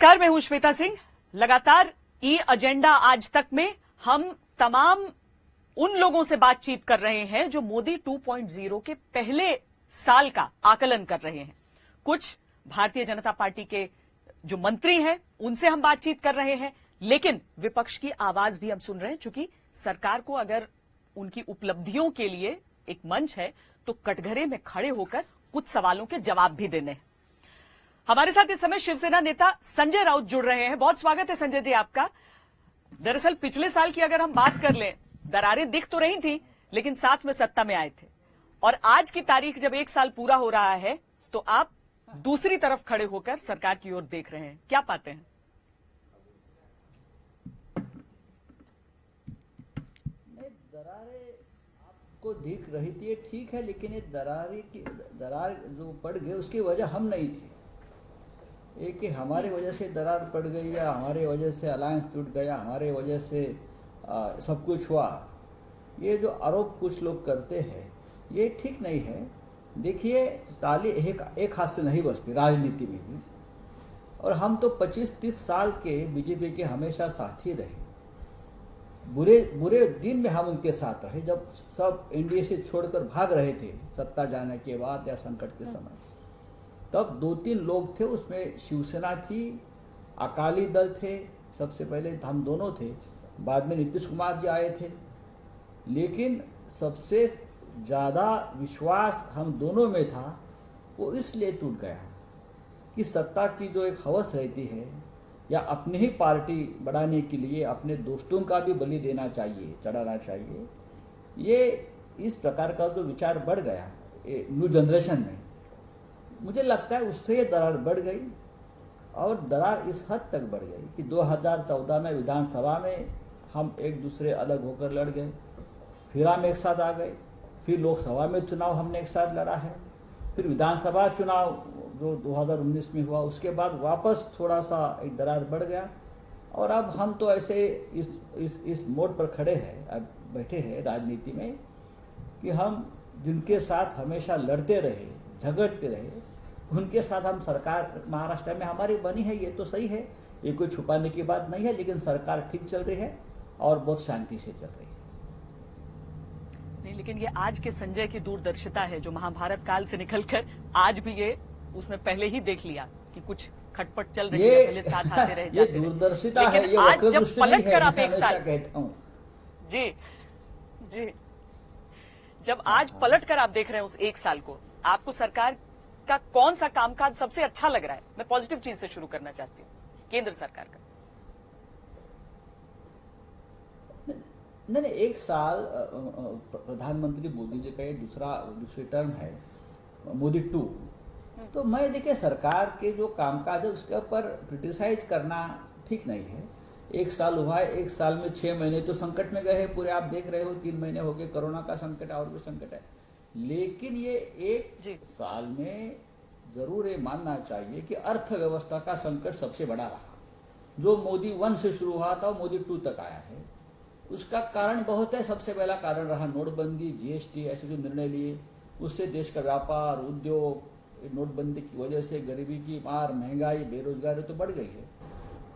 नमस्कार, मैं हूं श्वेता सिंह। लगातार ई एजेंडा आज तक में हम तमाम उन लोगों से बातचीत कर रहे हैं जो मोदी 2.0 के पहले साल का आकलन कर रहे हैं। कुछ भारतीय जनता पार्टी के जो मंत्री हैं उनसे हम बातचीत कर रहे हैं, लेकिन विपक्ष की आवाज भी हम सुन रहे हैं। चूंकि सरकार को अगर उनकी उपलब्धियों के लिए एक मंच है तो कटघरे में खड़े होकर कुछ सवालों के जवाब भी देने हैं। हमारे साथ इस समय शिवसेना नेता संजय राउत जुड़ रहे हैं। बहुत स्वागत है संजय जी आपका। दरअसल पिछले साल की अगर हम बात कर लें, दरारें दिख तो रही थी लेकिन साथ में सत्ता में आए थे, और आज की तारीख जब एक साल पूरा हो रहा है तो आप दूसरी तरफ खड़े होकर सरकार की ओर देख रहे हैं, क्या पाते हैं? दरारें आपको दिख रही थी, ये ठीक है, लेकिन ये दरार जो पड़ गई उसकी वजह हम नहीं थी। एक कि हमारे वजह से दरार पड़ गई या हमारे वजह से अलायंस टूट गया, हमारे वजह से सब कुछ हुआ, ये जो आरोप कुछ लोग करते हैं ये ठीक नहीं है। देखिए, ताली एक हाथ से नहीं बजती राजनीति में भी, और हम तो 25-30 साल के बीजेपी के हमेशा साथी रहे। बुरे दिन में हम उनके साथ रहे, जब सब एनडीए से छोड़कर भाग रहे थे सत्ता जाने के बाद या संकट के समय, तब 2-3 लोग थे, उसमें शिवसेना थी, अकाली दल थे, सबसे पहले हम दोनों थे, बाद में नीतीश कुमार जी आए थे। लेकिन सबसे ज़्यादा विश्वास हम दोनों में था, वो इसलिए टूट गया कि सत्ता की जो एक हवस रहती है या अपनी ही पार्टी बढ़ाने के लिए अपने दोस्तों का भी बलि देना चाहिए, चढ़ाना चाहिए, ये इस प्रकार का जो विचार बढ़ गया न्यू जनरेशन में, मुझे लगता है उससे ये दरार बढ़ गई। और दरार इस हद तक बढ़ गई कि 2014 में विधानसभा में हम एक दूसरे अलग होकर लड़ गए, फिर हम एक साथ आ गए, फिर लोकसभा में चुनाव हमने एक साथ लड़ा है, फिर विधानसभा चुनाव जो 2019 में हुआ उसके बाद वापस थोड़ा सा एक दरार बढ़ गया। और अब हम तो ऐसे इस मोड़ पर खड़े हैं, अब बैठे हैं राजनीति में, कि हम जिनके साथ हमेशा लड़ते रहे, झगड़ते रहे, उनके साथ हम सरकार महाराष्ट्र में हमारी बनी है, ये तो सही है, ये कोई छुपाने की बात नहीं है। लेकिन सरकार ठीक चल रही है और बहुत शांति से चल रही है। नहीं, लेकिन ये आज के संजय की दूरदर्शिता है जो महाभारत काल से निकलकर आज भी ये उसने पहले ही देख लिया कि कुछ खटपट चल रही है, पहले साथ आते रहे, ये दूरदर्शिता है, ये आज जब पलट कर आप एक साल कहता हूँ जी, जब आज पलट कर आप देख रहे हैं उस एक साल को, आपको सरकार का कौन सा कामकाज सबसे अच्छा लग रहा है? मैं पॉजिटिव चीज से शुरू करना चाहती हूँ, केंद्र सरकार का। नहीं, एक साल प्रधानमंत्री मोदी जी का ये दूसरी टर्म है, मोदी 2। तो मैं देखिए, सरकार के जो कामकाज है उसके ऊपर क्रिटिसाइज करना ठीक नहीं है। एक साल हुआ है, एक साल में 6 महीने तो संकट में गए हैं पूरे, आप देख रहे हो, 3 महीने हो गए, कोरोना का संकट है और भी संकट है। लेकिन ये एक साल में जरूर ये मानना चाहिए कि अर्थव्यवस्था का संकट सबसे बड़ा रहा, जो मोदी 1 से शुरू हुआ था मोदी 2 तक आया है। उसका कारण बहुत है। सबसे पहला कारण रहा नोटबंदी, जीएसटी, ऐसे जो निर्णय लिए, उससे देश का व्यापार, उद्योग, नोटबंदी की वजह से गरीबी की मार, महंगाई, बेरोजगारी तो बढ़ गई है।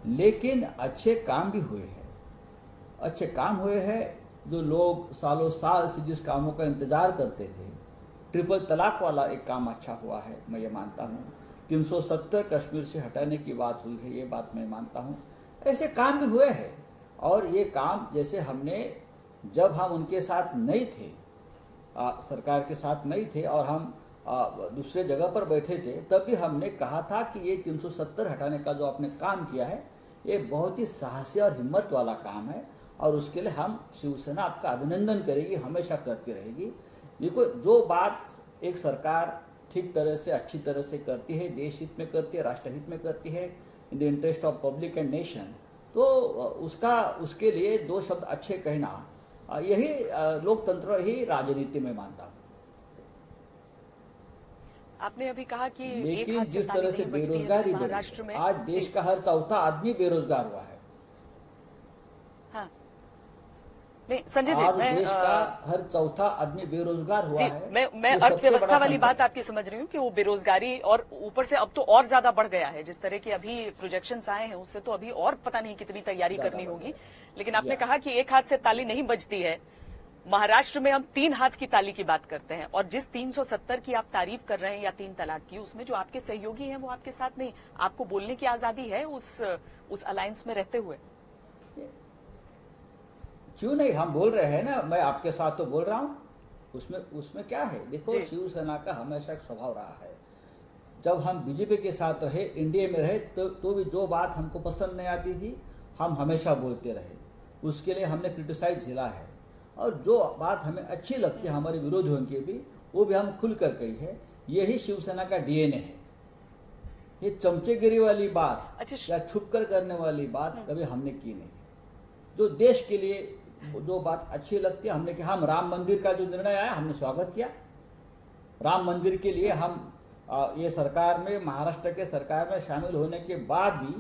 लेकिन अच्छे काम भी हुए हैं, अच्छे काम हुए हैं। जो लोग सालों साल से जिस कामों का इंतजार करते थे, ट्रिपल तलाक वाला एक काम अच्छा हुआ है, मैं ये मानता हूँ। 370 कश्मीर से हटाने की बात हुई है, ये बात मैं मानता हूँ। ऐसे काम भी हुए हैं, और ये काम जैसे हमने, जब हम उनके साथ नहीं थे, सरकार के साथ नहीं थे और हम दूसरे जगह पर बैठे थे, तब भी हमने कहा था कि ये 370 हटाने का जो आपने काम किया है ये बहुत ही साहसी और हिम्मत वाला काम है, और उसके लिए हम शिवसेना आपका अभिनंदन करेगी, हमेशा करती रहेगी। देखो, जो बात एक सरकार ठीक तरह से, अच्छी तरह से करती है, देश हित में करती है, राष्ट्र हित में करती है, in the interest of public and nation, तो उसके लिए 2 शब्द अच्छे कहना, यही लोकतंत्र, ही राजनीति में मानता हूँ। आपने अभी कहा कि लेकिन जिस तरह से बेरोजगारी महाराष्ट्र में, आज देश का हर चौथा आदमी बेरोजगार हुआ है। हाँ। नहीं संजय जी, आज देश का हर चौथा आदमी बेरोजगार हुआ जी, है। मैं ये सबसे अर्थव्यवस्था बड़ा वाली संकट बात है। आपकी समझ रही हूँ कि वो बेरोजगारी और ऊपर से अब तो और ज्यादा बढ़ गया है। जिस तरह की अभी प्रोजेक्शंस आए हैं उससे तो अभी और पता नहीं कितनी तैयारी ज्यादा करनी बढ़ होगी। लेकिन गया आपने या कहा कि एक हाथ से ताली नहीं बजती है। महाराष्ट्र में हम 3 हाथ की ताली की बात करते हैं और जिस 370 की आप तारीफ कर रहे हैं या 3 तलाक की, उसमें जो आपके सहयोगी हैं वो आपके साथ नहीं। आपको बोलने की आजादी है उस अलायंस में रहते हुए। क्यों नहीं, हम बोल रहे हैं ना, मैं आपके साथ तो बोल रहा हूँ। उसमें उसमें क्या है, देखो जी, शिवसेना का हमेशा एक स्वभाव रहा है। जब हम बीजेपी के साथ रहे, एनडीए में रहे, तो भी जो बात हमको पसंद नहीं आती थी हम हमेशा बोलते रहे, उसके लिए हमने क्रिटिसाइज झेला है। और जो बात हमें अच्छी लगती है हमारे विरोधियों की भी, वो भी हम खुल कर कही है। यही शिवसेना का डीएनए है। ये चमचेगिरी वाली बात अच्छा या छुप कर करने वाली बात कभी हमने की नहीं। जो देश के लिए जो बात अच्छी लगती है हमने किया। हम राम मंदिर का जो निर्णय आया हमने स्वागत किया। राम मंदिर के लिए हम ये सरकार में, महाराष्ट्र के सरकार में शामिल होने के बाद भी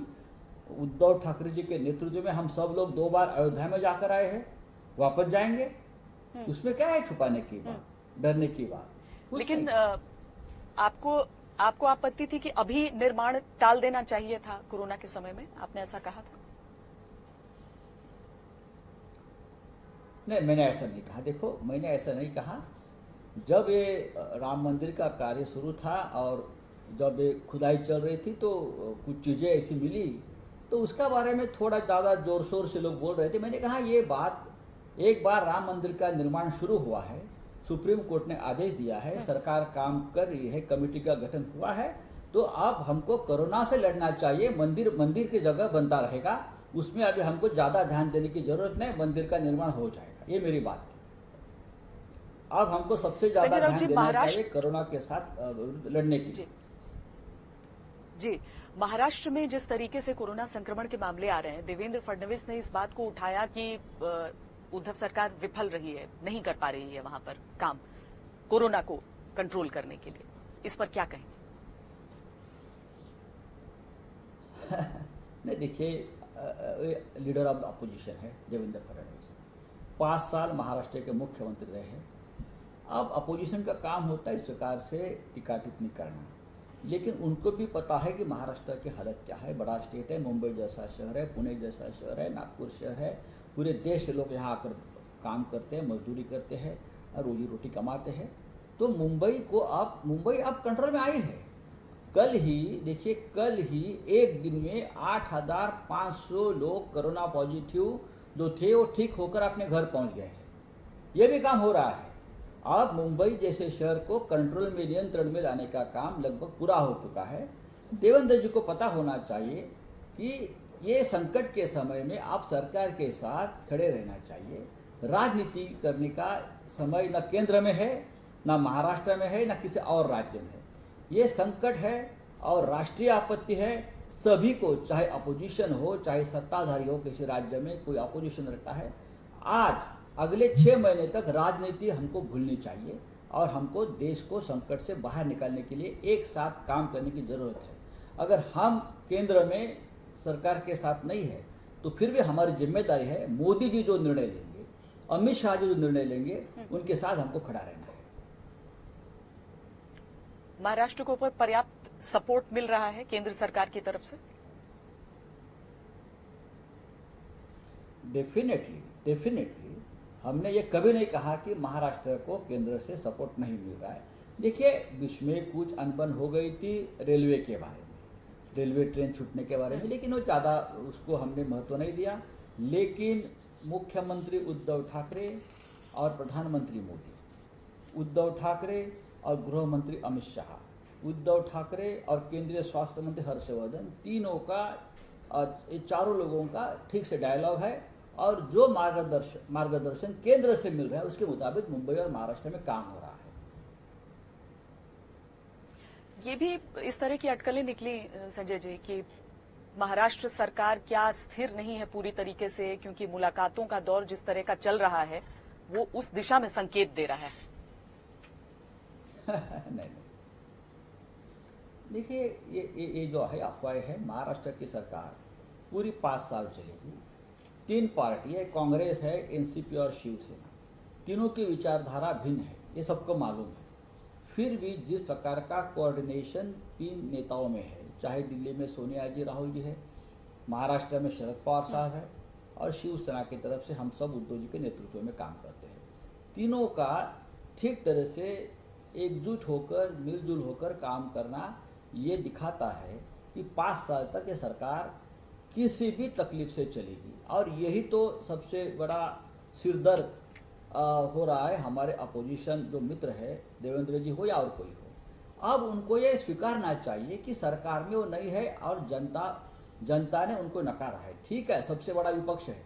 उद्धव ठाकरे जी के नेतृत्व में हम सब लोग 2 बार अयोध्या में जाकर आए हैं, वापस जाएंगे। उसमें क्या है छुपाने की बात, डरने की बात? कुछ लेकिन नहीं। आपको आपको आपत्ति थी कि अभी निर्माण टाल देना चाहिए था कोरोना के समय में, आपने ऐसा कहा था। नहीं, मैंने ऐसा नहीं कहा। देखो, मैंने ऐसा नहीं कहा। जब ये राम मंदिर का कार्य शुरू था और जब ये खुदाई चल रही थी तो कुछ चीज़ें ऐसी मिली, तो उसका बारे में थोड़ा ज़्यादा जोर शोर से लोग बोल रहे थे। मैंने कहा ये बात, एक बार राम मंदिर का निर्माण शुरू हुआ है, सुप्रीम कोर्ट ने आदेश दिया है, सरकार काम कर रही है, कमेटी का गठन हुआ है, तो अब हमको कोरोना से लड़ना चाहिए। मंदिर मंदिर की जगह बनता रहेगा, उसमें अभी हमको ज़्यादा ध्यान देने की जरूरत नहीं, मंदिर का निर्माण हो जाएगा। ये मेरी बात थी। अब हमको सबसे ज्यादा संजय राउत ध्यान जी, देना चाहिए महाराष्ट्र, कोरोना के साथ लड़ने की। जी जी, महाराष्ट्र में जिस तरीके से कोरोना संक्रमण के मामले आ रहे हैं, देवेंद्र फडणवीस ने इस बात को उठाया कि उद्धव सरकार विफल रही है, नहीं कर पा रही है वहां पर काम कोरोना को कंट्रोल करने के लिए। इस पर क्या कहेंगे? नहीं, देखिए, लीडर ऑफ द अपोजिशन है देवेंद्र फडणवीस। 5 साल महाराष्ट्र के मुख्यमंत्री रहे हैं। अब अपोजिशन का काम होता है इस प्रकार से टीका टिप्पणी करना, लेकिन उनको भी पता है कि महाराष्ट्र की हालत क्या है। बड़ा स्टेट है, मुंबई जैसा शहर है, पुणे जैसा शहर है, नागपुर शहर है, पूरे देश से लोग यहाँ आकर काम करते हैं, मजदूरी करते हैं और रोजी रोटी कमाते हैं। तो मुंबई अब कंट्रोल में आई है। कल ही देखिए, कल ही एक दिन में 8,500 लोग कोरोना पॉजिटिव जो थे वो ठीक होकर अपने घर पहुंच गए हैं। ये भी काम हो रहा है। अब मुंबई जैसे शहर को कंट्रोल में, नियंत्रण में लाने का काम लगभग पूरा हो चुका है। देवेंद्र जी को पता होना चाहिए कि ये संकट के समय में आप सरकार के साथ खड़े रहना चाहिए। राजनीति करने का समय न केंद्र में है, न महाराष्ट्र में है, न किसी और राज्य में है। ये संकट है और राष्ट्रीय आपत्ति है। सभी को, चाहे अपोजिशन हो चाहे सत्ताधारी हो, किसी राज्य में कोई अपोजिशन रहता है, आज अगले 6 महीने तक राजनीति हमको भूलनी चाहिए और हमको देश को संकट से बाहर निकालने के लिए एक साथ काम करने की जरूरत है। अगर हम केंद्र में सरकार के साथ नहीं है तो फिर भी हमारी जिम्मेदारी है, मोदी जी जो निर्णय लेंगे, अमित शाह जी जो निर्णय लेंगे, उनके साथ हमको खड़ा रहना है। महाराष्ट्र को ऊपर पर्याप्त सपोर्ट मिल रहा है केंद्र सरकार की तरफ से? Definitely, definitely. हमने ये कभी नहीं कहा कि महाराष्ट्र को केंद्र से सपोर्ट नहीं मिल रहा है। देखिए, बीच में कुछ अनबन हो गई थी रेलवे के बारे में, रेलवे ट्रेन छूटने के बारे में, लेकिन वो ज़्यादा उसको हमने महत्व नहीं दिया। लेकिन मुख्यमंत्री उद्धव ठाकरे और प्रधानमंत्री मोदी, उद्धव ठाकरे और गृह मंत्री अमित शाह, उद्धव ठाकरे और केंद्रीय स्वास्थ्य मंत्री हर्षवर्धन, तीनों का, ये चारों लोगों का ठीक से डायलॉग है और जो मार्गदर्शन केंद्र से मिल रहा है उसके मुताबिक मुंबई और महाराष्ट्र में काम हो रहा है। ये भी इस तरह की अटकलें निकली संजय जी कि महाराष्ट्र सरकार क्या स्थिर नहीं है पूरी तरीके से, क्योंकि मुलाकातों का दौर जिस तरह का चल रहा है वो उस दिशा में संकेत दे रहा है। नहीं, देखिए, ये जो है अफवाह है। महाराष्ट्र की सरकार पूरी 5 साल चलेगी तीन पार्टी है, कांग्रेस है, एनसीपी और शिवसेना, तीनों की विचारधारा भिन्न है, ये सबको मालूम है। फिर भी जिस प्रकार का कोऑर्डिनेशन तीन नेताओं में है, चाहे दिल्ली में सोनिया जी राहुल जी है, महाराष्ट्र में शरद पवार साहब है, और शिवसेना की तरफ से हम सब उद्धव जी के नेतृत्व में काम करते हैं, तीनों का ठीक तरह से एकजुट होकर मिलजुल होकर काम करना ये दिखाता है कि 5 साल तक ये सरकार किसी भी तकलीफ से चलेगी। और यही तो सबसे बड़ा सिरदर्द हो रहा है हमारे अपोजिशन जो मित्र है, देवेंद्र जी हो या और कोई हो। अब उनको ये स्वीकारना चाहिए कि सरकार में वो नहीं है और जनता ने उनको नकारा है। ठीक है, सबसे बड़ा विपक्ष है,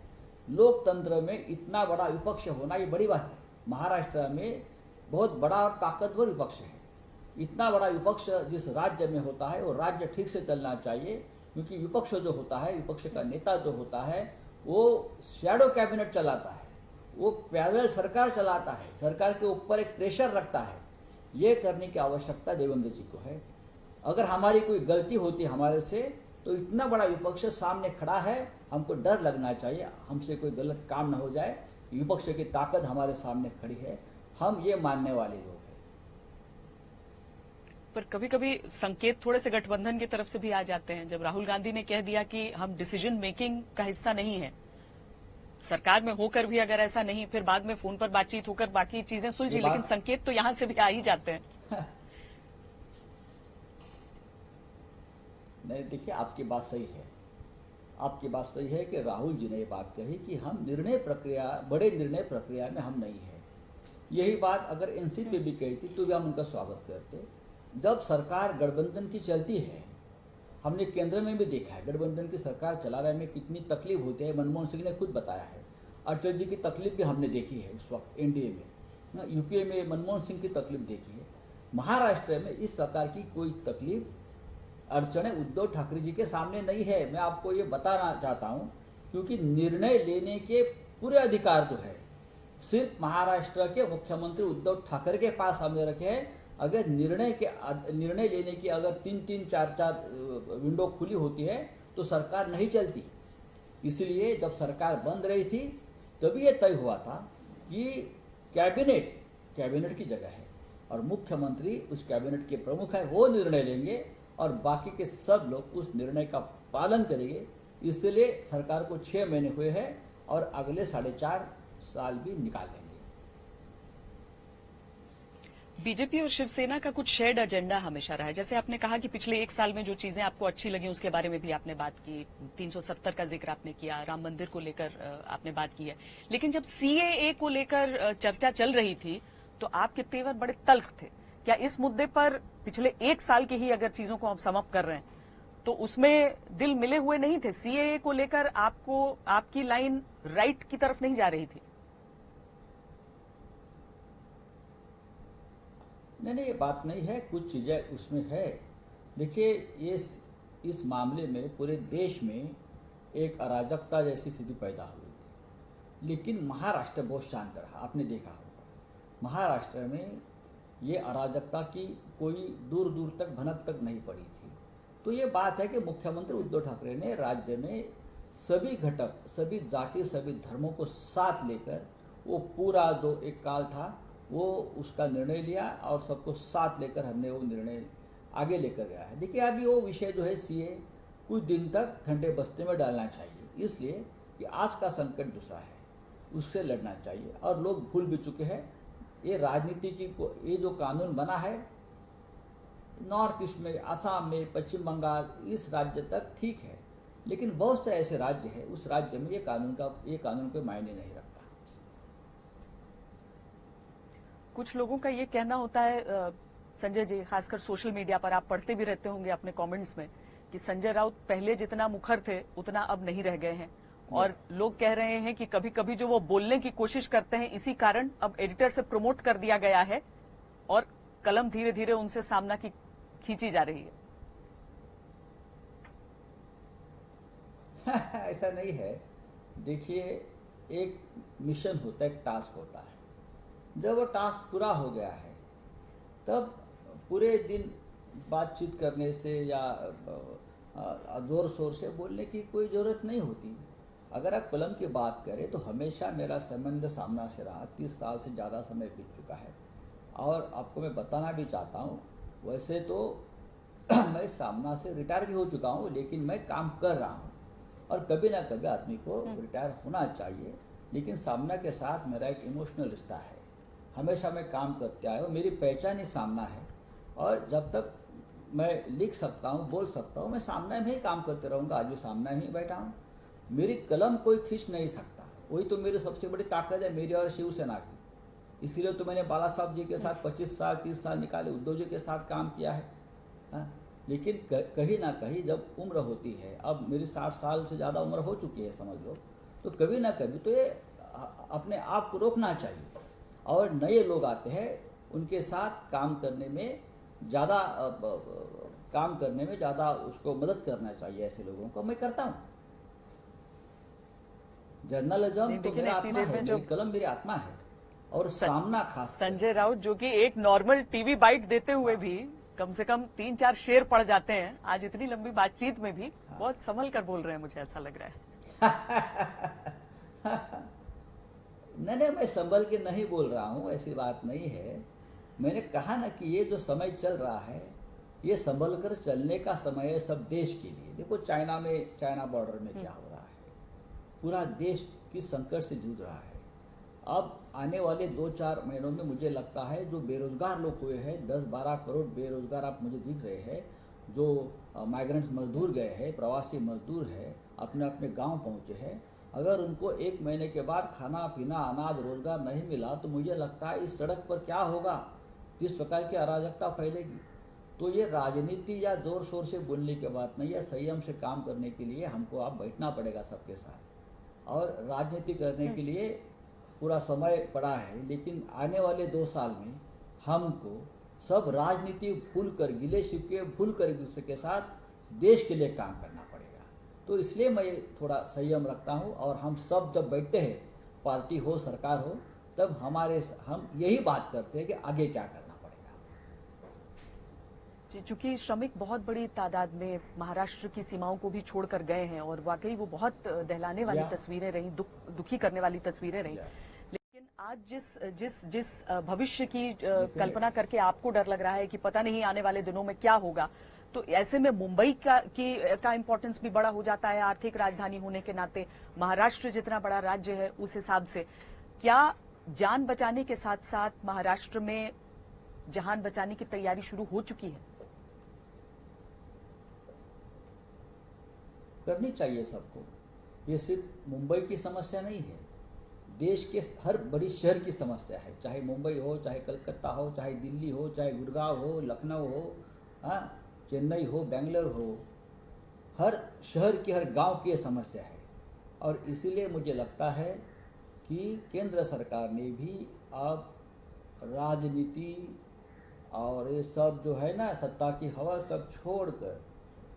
लोकतंत्र में इतना बड़ा विपक्ष होना ये बड़ी बात है। महाराष्ट्र में बहुत बड़ा और ताकतवर विपक्ष है। इतना बड़ा विपक्ष जिस राज्य में होता है वो राज्य ठीक से चलना चाहिए, क्योंकि विपक्ष जो होता है, विपक्ष का नेता जो होता है, वो शैडो कैबिनेट चलाता है, वो पैरेलल सरकार चलाता है, सरकार के ऊपर एक प्रेशर रखता है। ये करने की आवश्यकता देवेंद्र जी को है। अगर हमारी कोई गलती होती है हमारे से, तो इतना बड़ा विपक्ष सामने खड़ा है, हमको डर लगना चाहिए हमसे कोई गलत काम न हो जाए। विपक्ष की ताकत हमारे सामने खड़ी है, हम ये मानने वाले लोग हैं। पर कभी कभी संकेत थोड़े से गठबंधन की तरफ से भी आ जाते हैं। जब राहुल गांधी ने कह दिया कि हम डिसीजन मेकिंग का हिस्सा नहीं है, सरकार में होकर भी अगर ऐसा नहीं, फिर बाद में फोन पर बातचीत होकर बाकी चीजें सुलझी, लेकिन संकेत तो यहां से भी आ ही जाते हैं। नहीं, देखिए, आपकी बात सही है। आपकी बात सही है कि राहुल जी ने ये बात कही कि हम बड़े निर्णय प्रक्रिया में हम नहीं है। यही बात अगर एनसीपी भी कहती तो भी हम उनका स्वागत करते। जब सरकार गठबंधन की चलती है, हमने केंद्र में भी देखा है गठबंधन की सरकार चला रहे में कितनी तकलीफ होती है। मनमोहन सिंह ने खुद बताया है, अटल जी की तकलीफ भी हमने देखी है उस वक्त एनडीए में, यूपीए में मनमोहन सिंह की तकलीफ देखी है। महाराष्ट्र में इस प्रकार की कोई तकलीफ अड़चने उद्धव ठाकरे जी के सामने नहीं है। मैं आपको ये बताना चाहता हूँ, क्योंकि निर्णय लेने के पूरे अधिकार जो है सिर्फ महाराष्ट्र के मुख्यमंत्री उद्धव ठाकरे के पास हमने रखे हैं। अगर निर्णय लेने की अगर 3-3, 4-4 विंडो खुली होती है तो सरकार नहीं चलती। इसलिए जब सरकार बंद रही थी तभी ये तय हुआ था कि कैबिनेट की जगह है और मुख्यमंत्री उस कैबिनेट के प्रमुख है, वो निर्णय लेंगे और बाकी के सब लोग उस निर्णय का पालन करेंगे। इसलिए सरकार को 6 महीने हुए हैं और अगले 4.5 साल भी निकाल लेंगे। बीजेपी और शिवसेना का कुछ शेयर्ड एजेंडा हमेशा रहा है। जैसे आपने कहा कि पिछले 1 साल में जो चीजें आपको अच्छी लगी उसके बारे में भी आपने बात की, 370 का जिक्र आपने किया, राम मंदिर को लेकर आपने बात की है। लेकिन जब सीएए को लेकर चर्चा चल रही थी तो आपके तेवर बड़े तल्ख थे। क्या इस मुद्दे पर पिछले 1 साल की ही अगर चीजों को हम समअप कर रहे हैं तो उसमें दिल मिले हुए नहीं थे? सीएए को लेकर आपकी लाइन राइट की तरफ नहीं जा रही थी? नहीं, ये बात नहीं है, कुछ चीज़ें उसमें है। देखिए, इस मामले में पूरे देश में एक अराजकता जैसी स्थिति पैदा हुई थी, लेकिन महाराष्ट्र बहुत शांत रहा। आपने देखा होगा महाराष्ट्र में ये अराजकता की कोई दूर दूर तक भनक तक नहीं पड़ी थी। तो ये बात है कि मुख्यमंत्री उद्धव ठाकरे ने राज्य में सभी घटक, सभी जाति, सभी धर्मों को साथ लेकर वो पूरा जो एक काल था वो उसका निर्णय लिया और सबको साथ लेकर हमने वो निर्णय आगे लेकर गया है। देखिए, अभी वो विषय जो है सीए कुछ दिन तक ठंडे बस्ते में डालना चाहिए, इसलिए कि आज का संकट दूसरा है, उससे लड़ना चाहिए। और लोग भूल भी चुके हैं ये राजनीति की, ये जो कानून बना है नॉर्थ ईस्ट में, असम में, पश्चिम बंगाल, इस राज्य तक ठीक है, लेकिन बहुत से ऐसे राज्य हैं उस राज्य में ये कानून कोई मायने नहीं रखता। कुछ लोगों का ये कहना होता है संजय जी, खासकर सोशल मीडिया पर आप पढ़ते भी रहते होंगे अपने कमेंट्स में, कि संजय राउत पहले जितना मुखर थे उतना अब नहीं रह गए हैं। और लोग कह रहे हैं कि कभी कभी जो वो बोलने की कोशिश करते हैं इसी कारण अब एडिटर से प्रमोट कर दिया गया है और कलम धीरे धीरे उनसे सामना की खींची जा रही है। ऐसा नहीं है। देखिए, एक मिशन होता है, एक टास्क होता है। जब वो टास्क पूरा हो गया है तब पूरे दिन बातचीत करने से या जोर शोर से बोलने की कोई ज़रूरत नहीं होती। अगर आप कलम की बात करें तो हमेशा मेरा संबंध सामना से रहा, 30 साल से ज़्यादा समय बीत चुका है। और आपको मैं बताना भी चाहता हूँ, वैसे तो मैं सामना से रिटायर भी हो चुका हूँ, लेकिन मैं काम कर रहा हूँ। और कभी ना कभी आदमी को रिटायर होना चाहिए, लेकिन सामना के साथ मेरा एक इमोशनल रिश्ता है। हमेशा मैं काम करते आया हूँ, मेरी पहचान ही सामना है। और जब तक मैं लिख सकता हूँ, बोल सकता हूँ, मैं सामने में ही काम करते रहूँगा। आज भी सामने ही बैठा हूँ। मेरी कलम कोई खींच नहीं सकता। वही तो मेरी सबसे बड़ी ताकत है, मेरी और शिवसेना की। इसीलिए तो मैंने बाला साहब जी के साथ 25 साल 30 साल निकाले, उद्धव जी के साथ काम किया है। हाँ? लेकिन कहीं ना कहीं जब उम्र होती है, अब मेरी 60 साल से ज़्यादा उम्र हो चुकी है समझ लो, तो कभी ना कभी तो ये अपने आप को रोकना चाहिए। और नए लोग आते हैं, उनके साथ काम करने में ज़्यादा उसको मदद करना चाहिए। ऐसे लोगों को मैं करता हूँ। जर्नलिज्म तो मेरा आत्मा है, मेरी कलम मेरी आत्मा है। और सामना खास संजय राउत जो कि एक नॉर्मल टीवी बाइट देते हुए भी कम से कम 3-4 शेर पड़ जाते हैं, आज इतनी लंबी बातचीत में भी बहुत संभल कर बोल रहे हैं, मुझे ऐसा लग रहा है। नहीं, मैं संभल के नहीं बोल रहा हूँ, ऐसी बात नहीं है। मैंने कहा ना कि ये जो समय चल रहा है, ये संभल कर चलने का समय है सब देश के लिए। देखो चाइना बॉर्डर में क्या हो रहा है, पूरा देश किस संकट से जूझ रहा है। अब आने वाले 2-4 महीनों में मुझे लगता है जो बेरोजगार लोग हुए हैं, 10-12 करोड़ बेरोजगार आप मुझे दिख रहे हैं, जो माइग्रेंट्स मजदूर गए हैं, प्रवासी मजदूर हैं, अपने अपने गांव पहुंचे हैं, अगर उनको 1 महीने के बाद खाना पीना अनाज रोजगार नहीं मिला तो मुझे लगता है इस सड़क पर क्या होगा, जिस प्रकार की अराजकता फैलेगी। तो ये राजनीति या जोर शोर से बोलने की बात नहीं है, संयम से काम करने के लिए हमको आप बैठना पड़ेगा सबके साथ। और राजनीति करने के लिए पूरा समय पड़ा है, लेकिन आने वाले 2 साल में हमको सब राजनीति भूल कर, गिले शिकवे भूल कर एक दूसरे के साथ देश के लिए काम करना पड़ेगा। तो इसलिए मैं थोड़ा संयम रखता हूँ। और हम सब जब बैठते हैं, पार्टी हो सरकार हो, तब हम यही बात करते हैं कि आगे क्या करना पड़ेगा। चूंकि श्रमिक बहुत बड़ी तादाद में महाराष्ट्र की सीमाओं को भी छोड़कर गए हैं और वाकई वो बहुत दहलाने वाली तस्वीरें रही, दुखी करने वाली तस्वीरें रही। लेकिन आज जिस भविष्य की कल्पना करके आपको डर लग रहा है कि पता नहीं आने वाले दिनों में क्या होगा, तो ऐसे में मुंबई का इंपॉर्टेंस भी बड़ा हो जाता है, आर्थिक राजधानी होने के नाते। महाराष्ट्र जितना बड़ा राज्य है, उस हिसाब से क्या जान बचाने के साथ साथ महाराष्ट्र में जहान बचाने की तैयारी शुरू हो चुकी है? करनी चाहिए सबको। ये सिर्फ मुंबई की समस्या नहीं है, देश के हर बड़ी शहर की समस्या है। चाहे मुंबई हो, चाहे कलकत्ता हो, चाहे दिल्ली हो, चाहे गुड़गांव हो, लखनऊ हो, चेन्नई हो, बेंगलोर हो, हर शहर की, हर गांव की ये समस्या है। और इसीलिए मुझे लगता है कि केंद्र सरकार ने भी अब राजनीति और ये सब जो है ना, सत्ता की हवा सब छोड़कर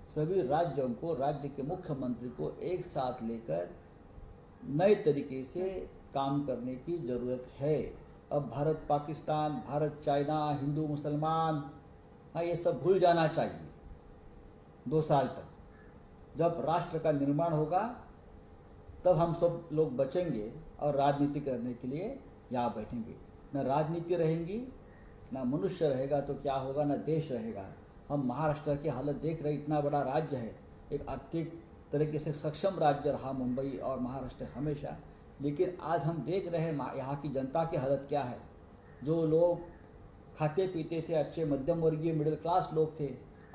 सभी राज्यों को, राज्य के मुख्यमंत्री को एक साथ लेकर नए तरीके से काम करने की जरूरत है। अब भारत पाकिस्तान, भारत चाइना, हिंदू मुसलमान, ये सब भूल जाना चाहिए 2 साल तक। जब राष्ट्र का निर्माण होगा तब हम सब लोग बचेंगे और राजनीति करने के लिए यहाँ बैठेंगे। न राजनीति रहेंगी, न मनुष्य रहेगा तो क्या होगा, न देश रहेगा। हम महाराष्ट्र की हालत देख रहे, इतना बड़ा राज्य है, एक आर्थिक तरीके से सक्षम राज्य रहा मुंबई और महाराष्ट्र हमेशा, लेकिन आज हम देख रहे हैं यहाँ की जनता की हालत क्या है। जो लोग खाते पीते थे, अच्छे मध्यम वर्गीय मिडिल क्लास लोग थे,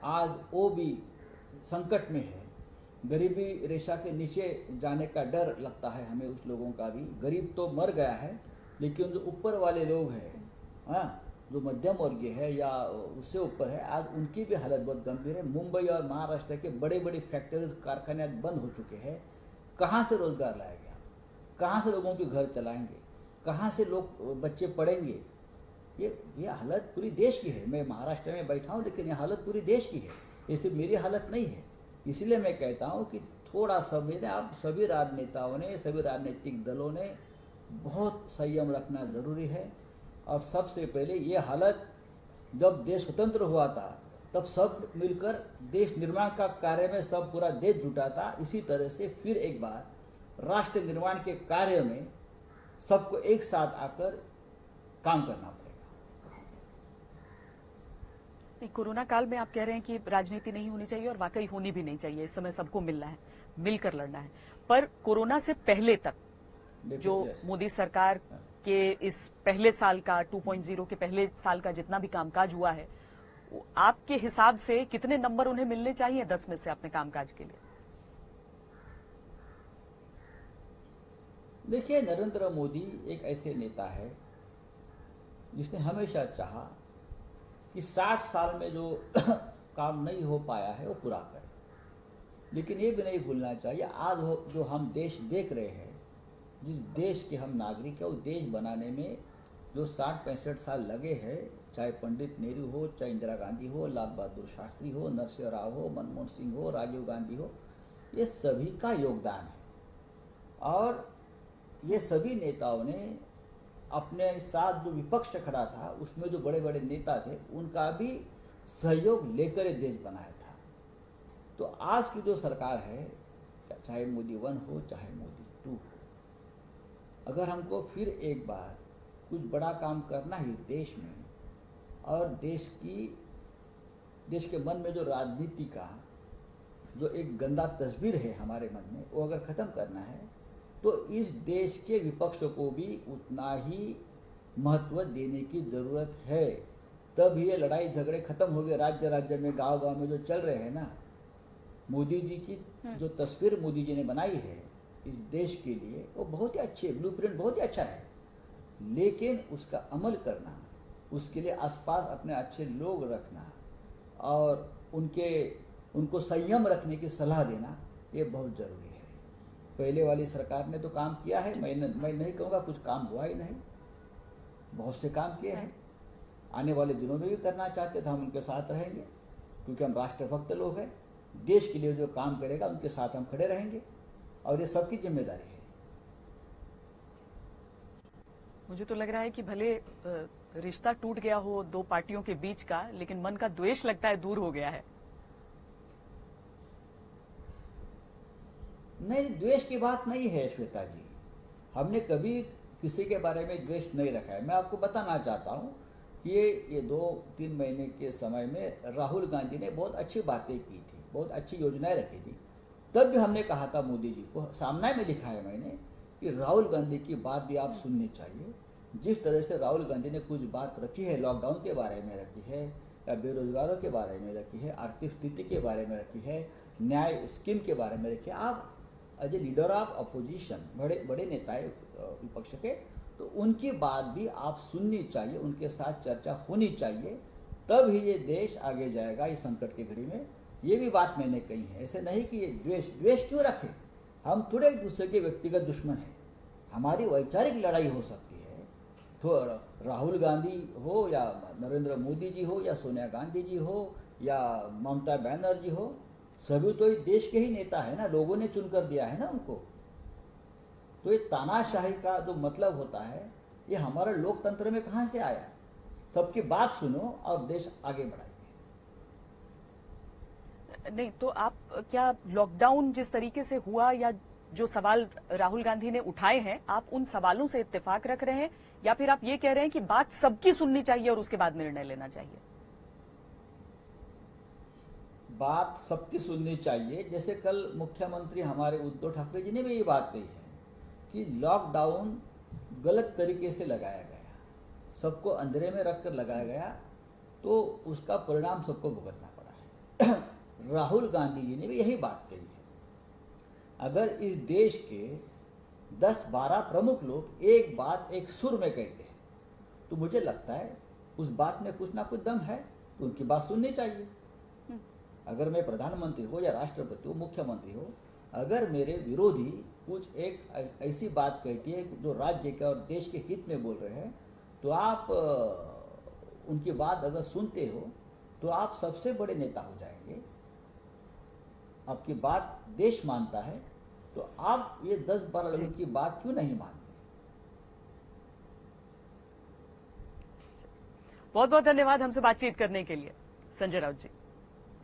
आज वो भी संकट में है। गरीबी रेखा के नीचे जाने का डर लगता है हमें उस लोगों का भी। गरीब तो मर गया है, लेकिन जो ऊपर वाले लोग हैं, जो मध्यम वर्गीय है या उससे ऊपर है, आज उनकी भी हालत बहुत गंभीर है। मुंबई और महाराष्ट्र के बड़े बड़े फैक्ट्रीज, कारखाने बंद हो चुके हैं। कहाँ से रोजगार लाया गया, कहाँ से लोगों के घर चलाएंगे, कहाँ से लोग बच्चे पढ़ेंगे। ये हालत पूरी देश की है। मैं महाराष्ट्र में बैठा हूँ, लेकिन ये हालत पूरी देश की है, ये सिर्फ मेरी हालत नहीं है। इसलिए मैं कहता हूँ कि थोड़ा समय ने, आप सभी राजनेताओं ने, सभी राजनीतिक दलों ने बहुत संयम रखना जरूरी है। और सबसे पहले ये हालत, जब देश स्वतंत्र हुआ था तब सब मिलकर देश निर्माण का कार्य में सब पूरा देश जुटा था। इसी तरह से फिर एक बार राष्ट्र निर्माण के कार्य में सबको एक साथ आकर काम करना पड़ेगा। कोरोना काल में आप कह रहे हैं कि राजनीति नहीं होनी चाहिए और वाकई होनी भी नहीं चाहिए। इस समय सबको मिलना है, मिलकर लड़ना है। पर कोरोना से पहले तक जो मोदी सरकार के इस पहले साल का 2.0 के पहले साल का जितना भी कामकाज हुआ है, आपके हिसाब से कितने नंबर उन्हें मिलने चाहिए 10 में से अपने कामकाज के लिए? देखिए, नरेंद्र मोदी एक ऐसे नेता है जिसने हमेशा चाहा कि 60 साल में जो काम नहीं हो पाया है वो पूरा करे। लेकिन ये भी नहीं भूलना चाहिए, आज जो हम देश देख रहे हैं, जिस देश के हम नागरिक हैं, वो देश बनाने में जो 60-65 साल लगे हैं, चाहे पंडित नेहरू हो, चाहे इंदिरा गांधी हो, लाल बहादुर शास्त्री हो, नरसिंह राव हो, मनमोहन सिंह हो, राजीव गांधी हो, ये सभी का योगदान है। और ये सभी नेताओं ने अपने साथ जो विपक्ष खड़ा था, उसमें जो बड़े बड़े नेता थे, उनका भी सहयोग लेकर देश बनाया था। तो आज की जो सरकार है, चाहे मोदी 1 हो चाहे मोदी 2 हो, अगर हमको फिर एक बार कुछ बड़ा काम करना है देश में, और देश के मन में जो राजनीति का जो एक गंदा तस्वीर है हमारे मन में, वो अगर खत्म करना है, तो इस देश के विपक्षों को भी उतना ही महत्व देने की जरूरत है। तब ये लड़ाई झगड़े खत्म हो गए राज्य राज्य में, गांव गांव में जो चल रहे हैं ना। मोदी जी की जो तस्वीर मोदी जी ने बनाई है इस देश के लिए, वो बहुत ही अच्छी है, ब्लूप्रिंट बहुत ही अच्छा है। लेकिन उसका अमल करना, उसके लिए आसपास अपने अच्छे लोग रखना और उनको संयम रखने की सलाह देना, ये बहुत जरूरी है। पहले वाली सरकार ने तो काम किया है, मैं नहीं कहूँगा कुछ काम हुआ ही नहीं, बहुत से काम किए हैं। आने वाले दिनों में भी करना चाहते थे, हम उनके साथ रहेंगे, क्योंकि हम राष्ट्रभक्त लोग हैं। देश के लिए जो काम करेगा उनके साथ हम खड़े रहेंगे, और ये सबकी जिम्मेदारी है। मुझे तो लग रहा है कि भले रिश्ता टूट गया हो दो पार्टियों के बीच का, लेकिन मन का द्वेष लगता है दूर हो गया है। नहीं, द्वेष की बात नहीं है श्वेता जी। हमने कभी किसी के बारे में द्वेष नहीं रखा है। मैं आपको बताना चाहता हूँ कि ये 2-3 महीने के समय में राहुल गांधी ने बहुत अच्छी बातें की थी, बहुत अच्छी योजनाएं रखी थी। तब भी हमने कहा था मोदी जी को, सामने में लिखा है मैंने, कि राहुल गांधी की बात भी आप सुननी चाहिए। जिस तरह से राहुल गांधी ने कुछ बात रखी है, लॉकडाउन के बारे में रखी है, या बेरोजगारों के बारे में रखी है, आर्थिक स्थिति के बारे में रखी है, न्याय स्कीम के बारे में रखी है। आप as a leader of opposition, बड़े नेता है विपक्ष के, तो उनकी बात भी आप सुननी चाहिए, उनके साथ चर्चा होनी चाहिए, तब ही ये देश आगे जाएगा इस संकट की घड़ी में। ये भी बात मैंने कही है। ऐसे नहीं कि ये द्वेष क्यों रखें, हम थोड़े एक दूसरे के व्यक्तिगत दुश्मन हैं। हमारी वैचारिक लड़ाई हो सकती है, तो राहुल गांधी हो या नरेंद्र मोदी जी हो या सोनिया गांधी जी हो या ममता बनर्जी हो, सभी तो इस देश के ही नेता है ना, लोगों ने चुनकर दिया है ना उनको। तो ये तानाशाही का जो मतलब होता है, ये हमारा लोकतंत्र में कहां से आया? सबकी बात सुनो और देश आगे बढ़ाइए। नहीं तो आप क्या लॉकडाउन जिस तरीके से हुआ, या जो सवाल राहुल गांधी ने उठाए हैं, आप उन सवालों से इत्तेफाक रख रहे हैं, या फिर आप ये कह रहे हैं कि बात सबकी सुननी चाहिए और उसके बाद निर्णय लेना चाहिए? बात सबकी सुननी चाहिए। जैसे कल मुख्यमंत्री हमारे उद्धव ठाकरे जी ने भी ये बात कही है कि लॉकडाउन गलत तरीके से लगाया गया, सबको अंधेरे में रखकर लगाया गया, तो उसका परिणाम सबको भुगतना पड़ा है। राहुल गांधी जी ने भी यही बात कही है। अगर इस देश के 10-12 प्रमुख लोग एक बात एक सुर में कहते हैं, तो मुझे लगता है उस बात में कुछ ना कुछ दम है, तो उनकी बात सुननी चाहिए। अगर मैं प्रधानमंत्री हो या राष्ट्रपति हो, मुख्यमंत्री हो, अगर मेरे विरोधी कुछ एक ऐसी बात कहती है जो राज्य के और देश के हित में बोल रहे हैं, तो आप उनकी बात अगर सुनते हो तो आप सबसे बड़े नेता हो जाएंगे। आपकी बात देश मानता है, तो आप ये 10-12 लोगों की बात क्यों नहीं मानते? बहुत बहुत धन्यवाद हमसे बातचीत करने के लिए संजय राउत जी।